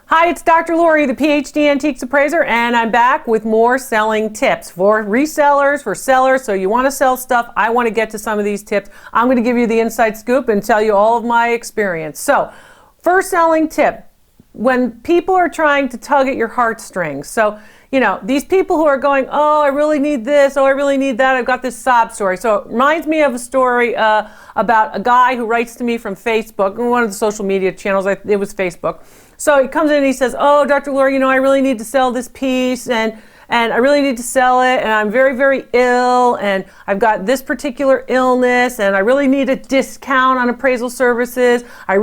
Hi, it's Dr. Lori, the PhD Antiques Appraiser, and I'm back with more selling tips for resellers, for sellers. So you want to sell stuff, I want to get to some of these tips. I'm going to give you the inside scoop and tell you all of my experience. So, first selling tip, when people are trying to tug at your heartstrings. So, you know, these people who are going, oh, I really need this, oh, I really need that, I've got this sob story. So it reminds me of a story about a guy who writes to me from Facebook, one of the social media channels, it was Facebook. So he comes in and he says, oh, Dr. Lori, you know, I really need to sell this piece and I really need to sell it, and I'm very, very ill, and I've got this particular illness, and I really need a discount on appraisal services. I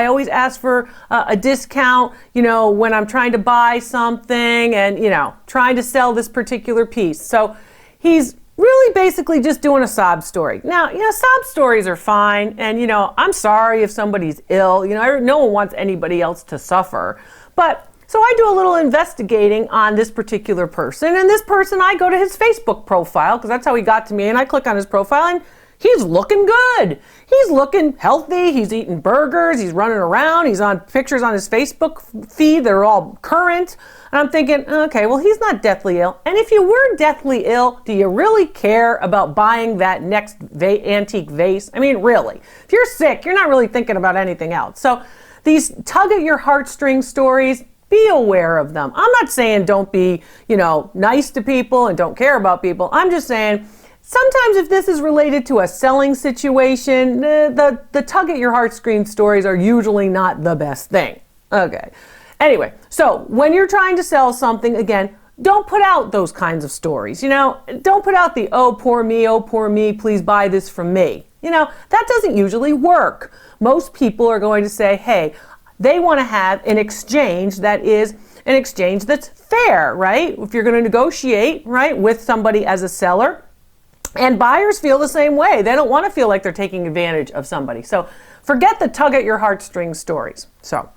always ask for a discount, you know, when I'm trying to buy something and, you know, trying to sell this particular piece. So he's really basically just doing a sob story. Now, you know, sob stories are fine, and, you know, I'm sorry if somebody's ill. You know, no one wants anybody else to suffer, but so I do a little investigating on this particular person, and this person, I go to his Facebook profile, because that's how he got to me, and I click on his profile, and he's looking good. He's looking healthy, he's eating burgers, he's running around, he's on pictures on his Facebook feed that are all current, and I'm thinking, okay, well, he's not deathly ill, and if you were deathly ill, do you really care about buying that next antique vase? I mean, really. If you're sick, you're not really thinking about anything else. So these tug at your heartstrings stories, be aware of them. I'm not saying don't be, you know, nice to people and don't care about people. I'm just saying sometimes if this is related to a selling situation, the tug at your heartstrings stories are usually not the best thing. Okay. Anyway, so when you're trying to sell something, again, don't put out those kinds of stories. You know, don't put out the, oh, poor me, please buy this from me. You know, that doesn't usually work. Most people are going to say, hey, they want to have an exchange that is an exchange that's fair, right? If you're going to negotiate, right, with somebody as a seller, and buyers feel the same way. They don't want to feel like they're taking advantage of somebody. So forget the tug at your heartstrings stories. So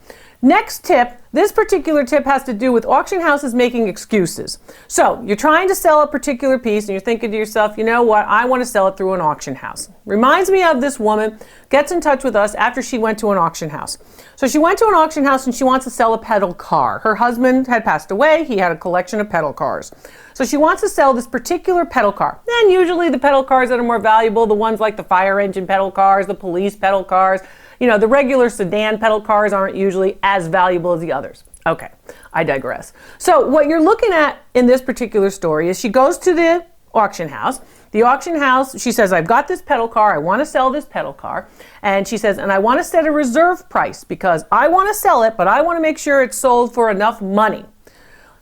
next tip, this particular tip has to do with auction houses making excuses. So you're trying to sell a particular piece and you're thinking to yourself, you know what, I want to sell it through an auction house. Reminds me of this woman, gets in touch with us after she went to an auction house. So she went to an auction house and she wants to sell a pedal car. Her husband had passed away, he had a collection of pedal cars. So she wants to sell this particular pedal car. And usually the pedal cars that are more valuable, the ones like the fire engine pedal cars, the police pedal cars, you know, the regular sedan pedal cars aren't usually as valuable as the others. Okay, I digress. So what you're looking at in this particular story is she goes to the auction house. The auction house, she says, I've got this pedal car, I want to sell this pedal car. And she says, and I want to set a reserve price because I want to sell it, but I want to make sure it's sold for enough money.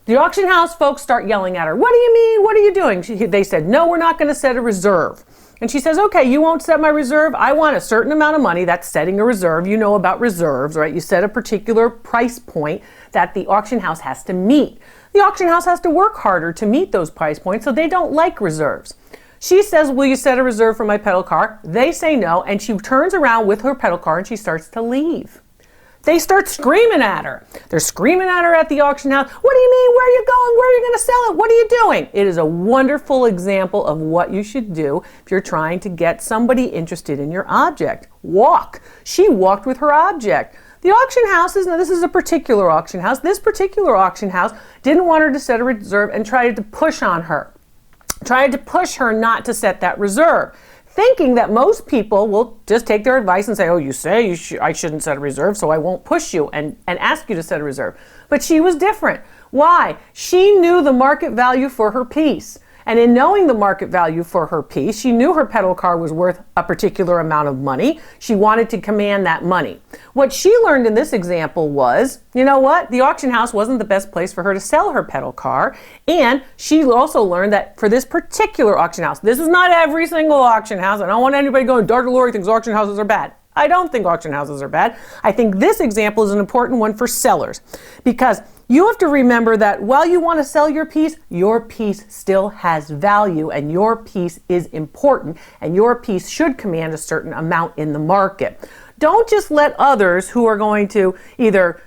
The auction house folks start yelling at her. What do you mean? What are you doing? They said, no, we're not going to set a reserve. And she says, okay, you won't set my reserve. I want a certain amount of money. That's setting a reserve. You know about reserves, right? You set a particular price point that the auction house has to meet. The auction house has to work harder to meet those price points, so they don't like reserves. She says, will you set a reserve for my pedal car? They say no, and she turns around with her pedal car and she starts to leave. They start screaming at her. They're screaming at her at the auction house. What do you mean? Where are you going? Where are you going to sell it? What are you doing? It is a wonderful example of what you should do if you're trying to get somebody interested in your object. Walk. She walked with her object. The auction houses, now this is a particular auction house. This particular auction house didn't want her to set a reserve and tried to push on her. Tried to push her not to set that reserve, thinking that most people will just take their advice and say, oh, you say I shouldn't set a reserve, so I won't push you and ask you to set a reserve. But she was different. Why? She knew the market value for her piece. And in knowing the market value for her piece, she knew her pedal car was worth a particular amount of money. She wanted to command that money. What she learned in this example was, you know what? The auction house wasn't the best place for her to sell her pedal car. And she also learned that for this particular auction house, this is not every single auction house. I don't want anybody going, Dr. Lori thinks auction houses are bad. I don't think auction houses are bad. I think this example is an important one for sellers because you have to remember that while you want to sell your piece still has value and your piece is important and your piece should command a certain amount in the market. Don't just let others who are going to either,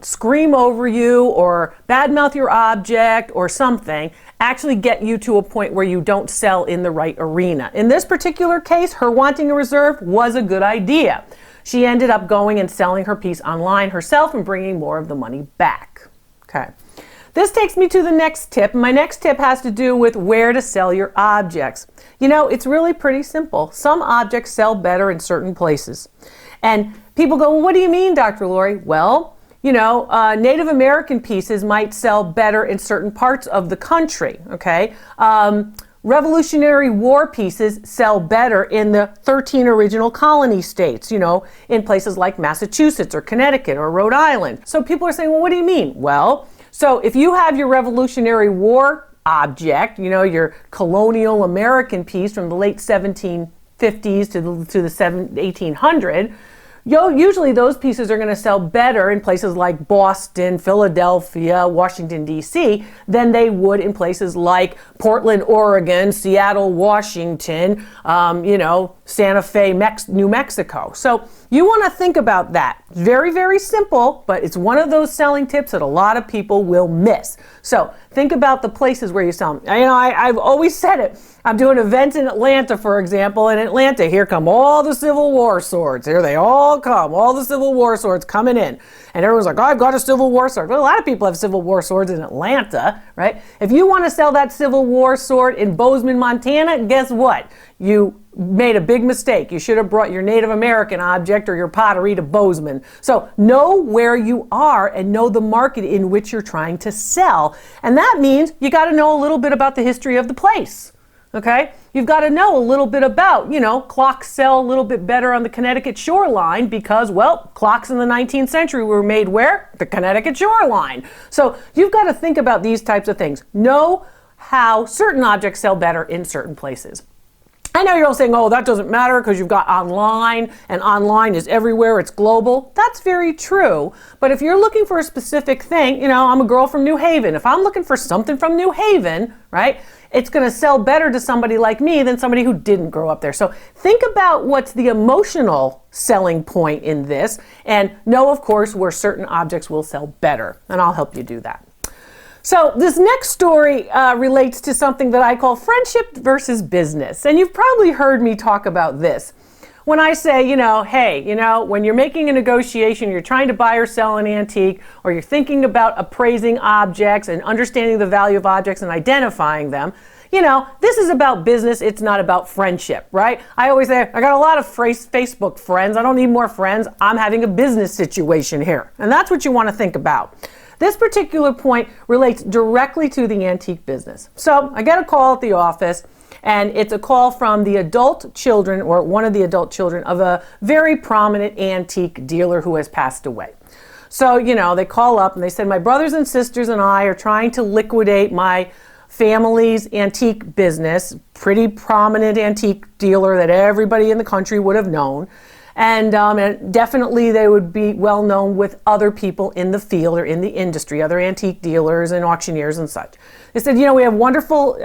scream over you or badmouth your object or something actually get you to a point where you don't sell in the right arena. In this particular case, her wanting a reserve was a good idea. she ended up going and selling her piece online herself and bringing more of the money back. Okay. This takes me to the next tip. My next tip has to do with where to sell your objects. You know, it's really pretty simple. Some objects sell better in certain places. And people go, well, what do you mean, Dr. Lori? Well, you know, Native American pieces might sell better in certain parts of the country, okay? Revolutionary War pieces sell better in the 13 original colony states, you know, in places like Massachusetts or Connecticut or Rhode Island. So people are saying, well, what do you mean? Well, so if you have your Revolutionary War object, you know, your colonial American piece from the late 1750s to the 1800s, usually those pieces are going to sell better in places like Boston, Philadelphia, Washington, D.C. than they would in places like Portland, Oregon, Seattle, Washington, you know, Santa Fe, New Mexico. So you want to think about that. Very, very simple, but it's one of those selling tips that a lot of people will miss. So think about the places where you sell them. You know, I've always said it. I'm doing events in Atlanta, for example. In Atlanta, here come all the Civil War swords. Here they all come, all the Civil War swords coming in. And everyone's like, oh, I've got a Civil War sword. Well, a lot of people have Civil War swords in Atlanta, right? If you want to sell that Civil War sword in Bozeman, Montana, guess what? You made a big mistake. You should have brought your Native American object or your pottery to Bozeman. So know where you are and know the market in which you're trying to sell. And that means you got to know a little bit about the history of the place. Okay? You've got to know a little bit about, you know, clocks sell a little bit better on the Connecticut shoreline because, well, clocks in the 19th century were made where? The Connecticut shoreline. So you've got to think about these types of things. Know how certain objects sell better in certain places. I know you're all saying, oh, that doesn't matter because you've got online and online is everywhere, it's global. That's very true. But if you're looking for a specific thing, you know, I'm a girl from New Haven. If I'm looking for something from New Haven, right, it's going to sell better to somebody like me than somebody who didn't grow up there. So think about what's the emotional selling point in this and know, of course, where certain objects will sell better. And I'll help you do that. So this next story relates to something that I call friendship versus business. And you've probably heard me talk about this. When I say, you know, hey, you know, when you're making a negotiation, you're trying to buy or sell an antique, or you're thinking about appraising objects and understanding the value of objects and identifying them, you know, this is about business, it's not about friendship, right? I always say, I got a lot of Facebook friends, I don't need more friends, I'm having a business situation here. And that's what you want to think about. This particular point relates directly to the antique business. So I get a call at the office, and it's a call from the adult children, or one of the adult children, of a very prominent antique dealer who has passed away. So, you know, they call up and they said, my brothers and sisters and I are trying to liquidate my family's antique business, pretty prominent antique dealer that everybody in the country would have known. And definitely they would be well known with other people in the field or in the industry, other antique dealers and auctioneers and such. They said, you know, we have wonderful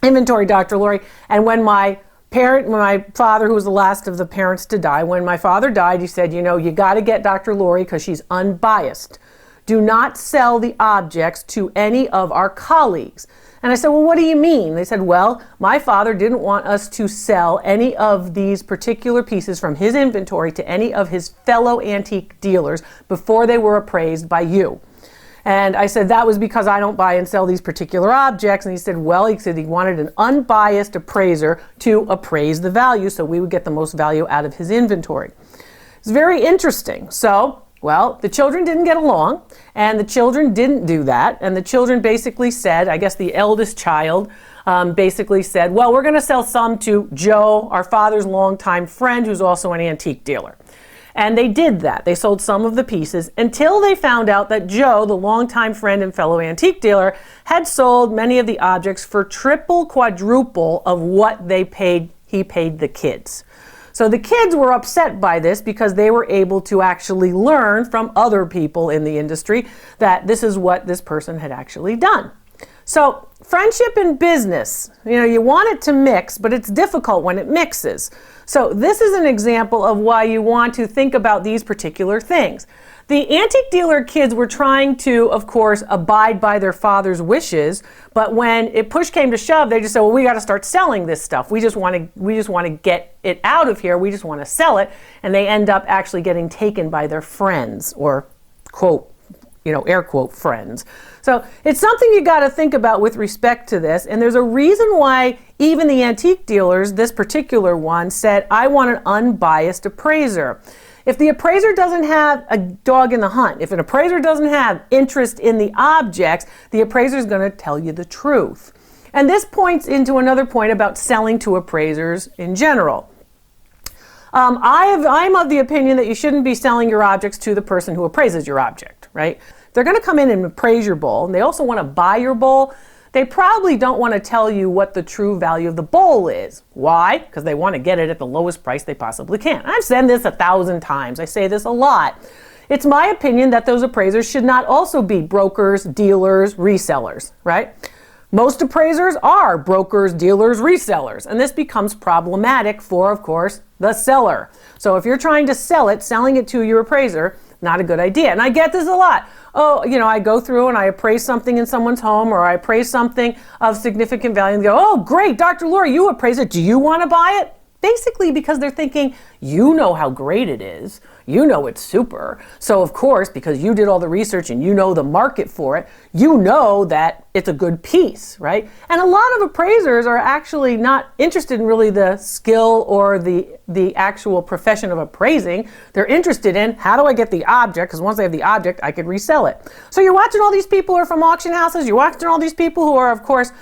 inventory, Dr. Lori. And when my father, who was the last of the parents to die, when my father died, he said, you know, you got to get Dr. Lori because she's unbiased. Do not sell the objects to any of our colleagues. And I said, well, what do you mean? They said, well, my father didn't want us to sell any of these particular pieces from his inventory to any of his fellow antique dealers before they were appraised by you. And I said, that was because I don't buy and sell these particular objects. And he said, well, he wanted an unbiased appraiser to appraise the value so we would get the most value out of his inventory. It's very interesting. So, well, the children didn't get along, and the children didn't do that, and the children basically said, I guess the eldest child basically said, well, we're going to sell some to Joe, our father's longtime friend, who's also an antique dealer. And they did that. They sold some of the pieces until they found out that Joe, the longtime friend and fellow antique dealer, had sold many of the objects for triple, quadruple of what he paid the kids. So the kids were upset by this because they were able to actually learn from other people in the industry that this is what this person had actually done. So friendship and business, you want it to mix, but it's difficult when it mixes. So this is an example of why you want to think about these particular things. The antique dealer kids were trying to, of course, abide by their father's wishes, but when push came to shove, they just said, well, we got to start selling this stuff. We just want to get it out of here. We just want to sell it. And they end up actually getting taken by their friends, or quote, air quote friends. So it's something you got to think about with respect to this. And there's a reason why even the antique dealers, this particular one, said, I want an unbiased appraiser. If the appraiser doesn't have a dog in the hunt, if an appraiser doesn't have interest in the objects, the appraiser is going to tell you the truth. And this points into another point about selling to appraisers in general. I'm of the opinion that you shouldn't be selling your objects to the person who appraises your object, right? They're going to come in and appraise your bowl, and they also want to buy your bowl. They probably don't want to tell you what the true value of the bowl is. Why? Because they want to get it at the lowest price they possibly can. I've said this 1,000 times. I say this a lot. It's my opinion that those appraisers should not also be brokers, dealers, resellers, right? Most appraisers are brokers, dealers, resellers, and this becomes problematic for, of course, the seller. So if you're trying to sell it, selling it to your appraiser, not a good idea. And I get this a lot. Oh, I go through and I appraise something in someone's home, or I appraise something of significant value, and they go, oh, great, Dr. Laura, you appraise it. Do you want to buy it? Basically because they're thinking, you know how great it is. You know it's super. So of course, because you did all the research and you know the market for it, you know that it's a good piece, right? And a lot of appraisers are actually not interested in really the skill or the actual profession of appraising. They're interested in, how do I get the object? Because once I have the object, I could resell it. So you're watching all these people who are from auction houses. You're watching all these people who are, of course,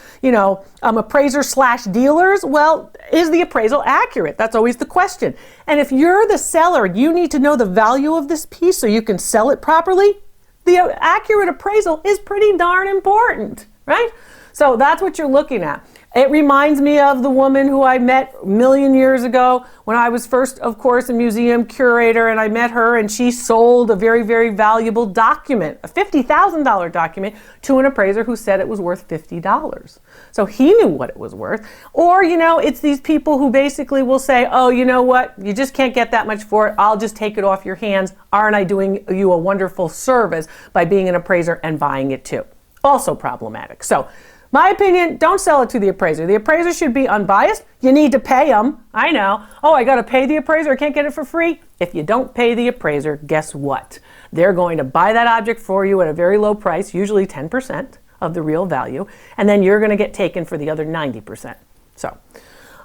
appraiser/dealers. Well, is the appraisal accurate? That's always the question. And if you're the seller, you need to know the value of this piece so you can sell it properly. The accurate appraisal is pretty darn important, right? So that's what you're looking at. It reminds me of the woman who I met a million years ago when I was first, of course, a museum curator, and I met her and she sold a very, very valuable document, a $50,000 document, to an appraiser who said it was worth $50. So he knew what it was worth. Or, it's these people who basically will say, oh, you know what, you just can't get that much for it. I'll just take it off your hands. Aren't I doing you a wonderful service by being an appraiser and buying it too? Also problematic. So, my opinion, don't sell it to the appraiser. The appraiser should be unbiased. You need to pay them. I know. Oh, I got to pay the appraiser. I can't get it for free. If you don't pay the appraiser, guess what? They're going to buy that object for you at a very low price, usually 10% of the real value, and then you're going to get taken for the other 90%. So,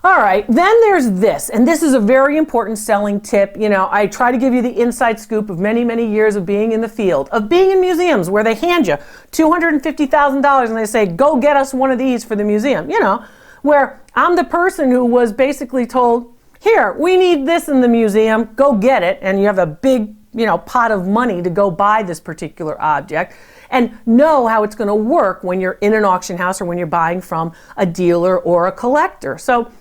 all right, then there's this, and this is a very important selling tip. I try to give you the inside scoop of many, many years of being in the field, of being in museums where they hand you $250,000 and they say, go get us one of these for the museum, where I'm the person who was basically told, here, we need this in the museum, go get it, and you have a big, pot of money to go buy this particular object, and know how it's going to work when you're in an auction house or when you're buying from a dealer or a collector. So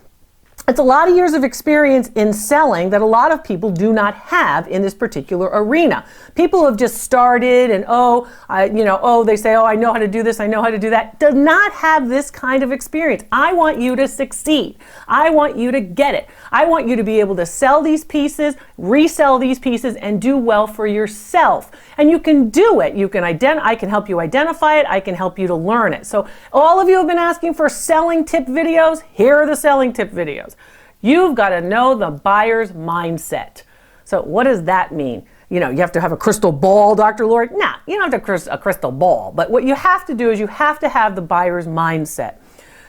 it's a lot of years of experience in selling that a lot of people do not have in this particular arena. People have just started and they say, oh, I know how to do this, I know how to do that. Does not have this kind of experience. I want you to succeed. I want you to get it. I want you to be able to sell these pieces, resell these pieces, and do well for yourself. And you can do it. I can help you identify it. I can help you to learn it. So all of you have been asking for selling tip videos. Here are the selling tip videos. You've got to know the buyer's mindset. So what does that mean? You have to have a crystal ball, Dr. Laura? Nah, you don't have to have a crystal ball. But what you have to do is you have to have the buyer's mindset.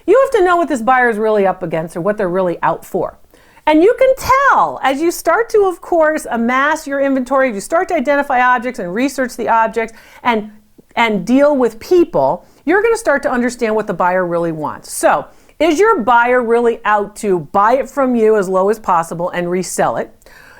You have to know what this buyer is really up against or what they're really out for. And you can tell as you start to, of course, amass your inventory, if you start to identify objects and research the objects and deal with people, you're going to start to understand what the buyer really wants. So, is your buyer really out to buy it from you as low as possible and resell it?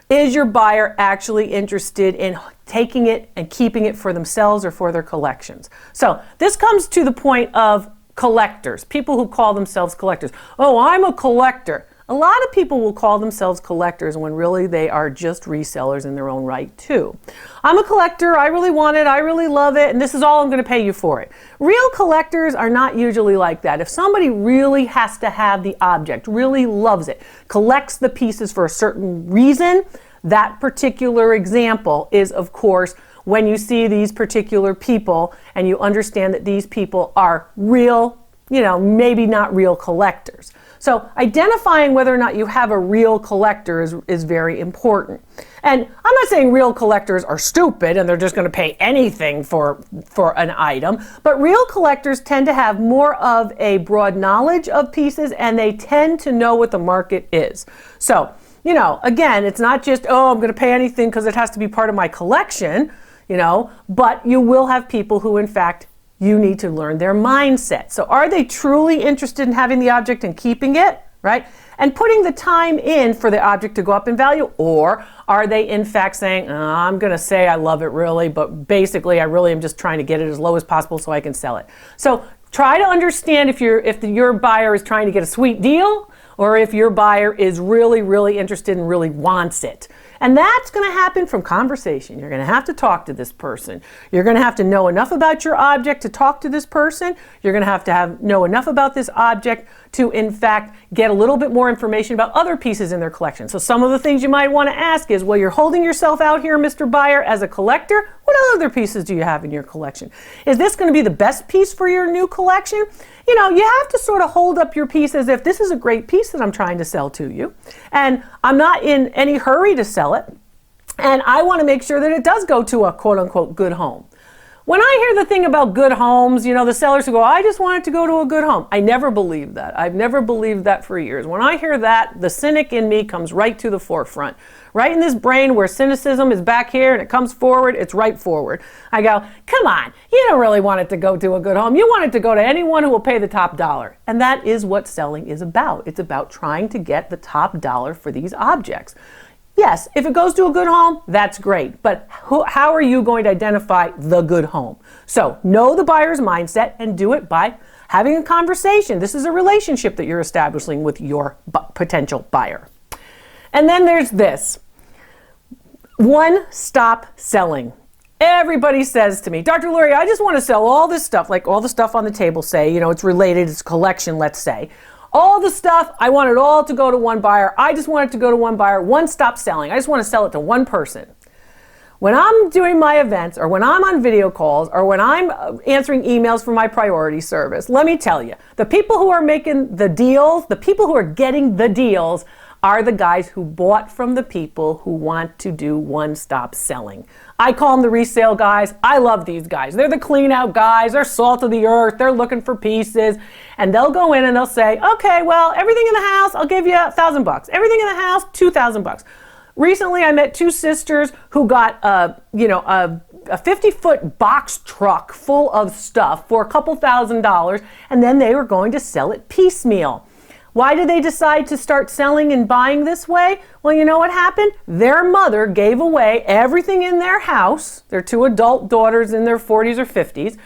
Is your buyer actually interested in taking it and keeping it for themselves or for their collections? So this comes to the point of collectors, people who call themselves collectors. Oh, I'm a collector. A lot of people will call themselves collectors when really they are just resellers in their own right too. I'm a collector, I really want it, I really love it, and this is all I'm going to pay you for it. Real collectors are not usually like that. If somebody really has to have the object, really loves it, collects the pieces for a certain reason, that particular example is, of course, when you see these particular people and you understand that these people are real, maybe not real collectors. So identifying whether or not you have a real collector is very important. And I'm not saying real collectors are stupid and they're just going to pay anything for an item, but real collectors tend to have more of a broad knowledge of pieces and they tend to know what the market is. So, again, it's not just, I'm going to pay anything because it has to be part of my collection, but you will have people who, in fact, you need to learn their mindset. So are they truly interested in having the object and keeping it, right? And putting the time in for the object to go up in value? Or are they in fact saying, I'm going to say I love it really, but basically I really am just trying to get it as low as possible so I can sell it. So try to understand if your buyer is trying to get a sweet deal or if your buyer is really, really interested and really wants it. And that's going to happen from conversation. You're going to have to talk to this person. You're going to have to know enough about your object to talk to this person. You're going to have know enough about this object to, in fact, get a little bit more information about other pieces in their collection. So some of the things you might want to ask is, well, you're holding yourself out here, Mr. Buyer, as a collector. What other pieces do you have in your collection? Is this going to be the best piece for your new collection? You have to sort of hold up your piece as if this is a great piece that I'm trying to sell to you. And I'm not in any hurry to sell it. And I want to make sure that it does go to a quote unquote good home. When I hear the thing about good homes, the sellers who go, I just want it to go to a good home. I never believed that. I've never believed that for years. When I hear that, the cynic in me comes right to the forefront. Right in this brain where cynicism is back here and it comes forward, it's right forward. I go, come on, you don't really want it to go to a good home. You want it to go to anyone who will pay the top dollar. And that is what selling is about. It's about trying to get the top dollar for these objects. Yes, if it goes to a good home, that's great. But how are you going to identify the good home? So know the buyer's mindset and do it by having a conversation. This is a relationship that you're establishing with your potential buyer. And then there's this. One-stop selling. Everybody says to me, Dr. Lurie, I just want to sell all this stuff, like all the stuff on the table, say, it's related, it's a collection, let's say. All the stuff, I want it all to go to one buyer. I just want it to go to one buyer, one-stop selling. I just want to sell it to one person. When I'm doing my events or when I'm on video calls or when I'm answering emails for my priority service, let me tell you, the people who are making the deals, the people who are getting the deals are the guys who bought from the people who want to do one-stop selling. I call them the resale guys. I love these guys. They're the clean out guys. They're salt of the earth. They're looking for pieces. And they'll go in and they'll say, okay, well, everything in the house, I'll give you $1,000. Everything in the house, $2,000. Recently, I met two sisters who got a 50-foot box truck full of stuff for a couple $1,000, and then they were going to sell it piecemeal. Why did they decide to start selling and buying this way? Well, you know what happened? Their mother gave away everything in their house. Their two adult daughters in their 40s or 50s.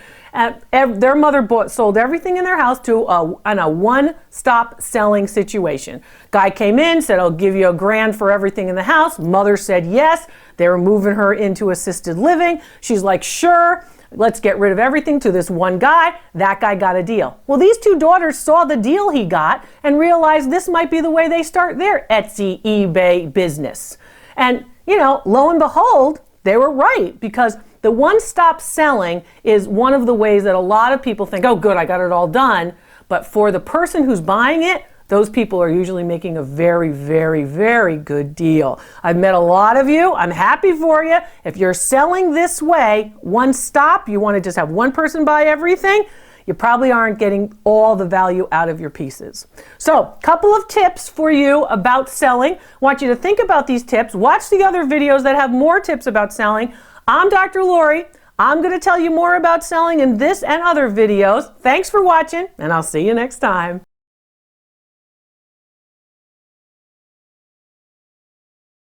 Their mother sold everything in their house on a one-stop selling situation. Guy came in, said, I'll give you $1,000 for everything in the house. Mother said yes. They were moving her into assisted living. She's like, sure. Let's get rid of everything to this one guy. That guy got a deal. Well, these two daughters saw the deal he got and realized this might be the way they start their Etsy, eBay business. And, lo and behold, they were right, because the one-stop selling is one of the ways that a lot of people think, oh, good, I got it all done. But for the person who's buying it, those people are usually making a very, very, very good deal. I've met a lot of you. I'm happy for you. If you're selling this way, one stop, you want to just have one person buy everything, you probably aren't getting all the value out of your pieces. So, a couple of tips for you about selling. I want you to think about these tips. Watch the other videos that have more tips about selling. I'm Dr. Lurie. I'm going to tell you more about selling in this and other videos. Thanks for watching, and I'll see you next time.